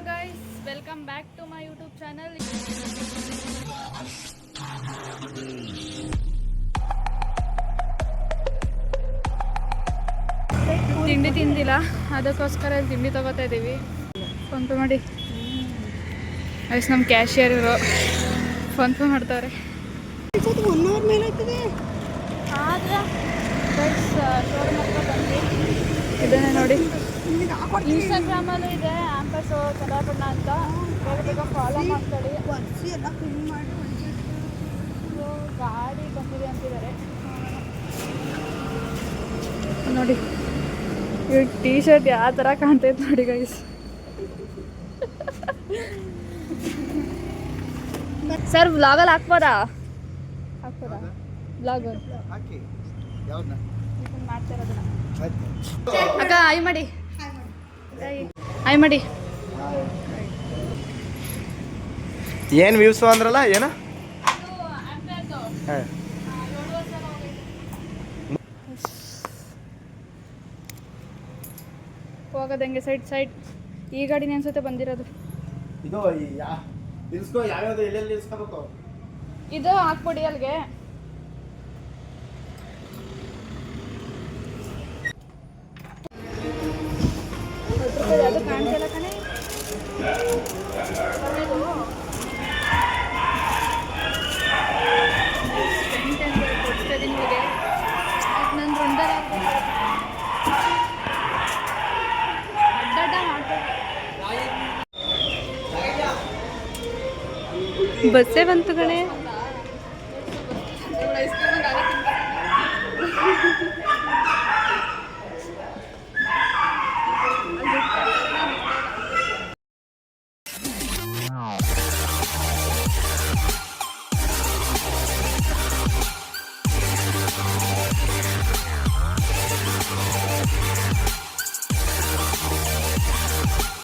guys, welcome back to my YouTube channel. ತಿಂಡಿ ತಿಂದಿಲ್ಲ, ಅದಕ್ಕೋಸ್ಕರ ತಿಂಡಿ ತಗೋತಾ ಇದ್ದೀವಿ. ಫೋನ್ ಪೇ ಮಾಡಿ ಗೈಸ್. ನಮ್ಮ ಕ್ಯಾಶಿಯರ್ ಇವರು ಫೋನ್ ಪೇ ಮಾಡ್ತಾರೆ. 1 ಅವರ್ ಮೇಲೆ ಆಗ್ತದೆ ಆದರೆ ಗೈಸ್ ಶೋರೂಮ್ ಹತ್ರ ಬಂದು ಇದನ್ನೇ ನೋಡಿ. ಇನ್ಸ್ಟಾಗ್ರಾಮಲ್ಲೂ ಇದೆ ಆಂಪಸ್ ಚಂದ್ರಪಟ್ಟಣ ಅಂತ, ಬೇಗ ಫಾಲೋ ಮಾಡ್ಕೊಳ್ಳಿ. ಎಲ್ಲ ಕ್ಲೀನ್ ಮಾಡಿ ಗಾಡಿ ಬಂದಿದೆ ಅಂತಿದ್ದಾರೆ ನೋಡಿ. ಈ ಟೀ ಶರ್ಟ್ ಯಾವ ಥರ ಕಾಣ್ತೈತೆ ನೋಡಿ ಗೈಸ್. ಸರ್ ವ್ಲಾಗಲ್ಲಿ ಹಾಕ್ಬೋದಾ ವ್ಲಾಗ್ ಮಾಡ್ತಿರೋದನ್ನ ಅಕ್ಕ ಆಯ್ ಮಾಡಿ ಆಯ್ ಮಾಡಿ. ಏನು ವ್ಯೂಸು ಅಂದ್ರಲ್ಲ ಏನು ಹೋಗೋದಂಗೆ ಸೈಡ್ ಈ ಗಾಡಿನ ಅನ್ಸುತ್ತೆ ಬಂದಿರೋದು. ಇದು ನಿಲ್ಸ್ಕೋ, ಯಾವ್ಯಾವ್ದು ಎಲ್ಲೆಲ್ಲಿ ನಿಲ್ಸ್ಕೋಬೇಕು ಇದು ಹಾಕ್ಬಿಡಿ ಅಲ್ಲಿಗೆ. ಅದು ಕಾಣ್ತಿಲ್ಲ ಕಣೆ. ನನ್ನ ರೊಂಡರ ಬಸ್ಸೇ ಬಂತು ಕಣೆ.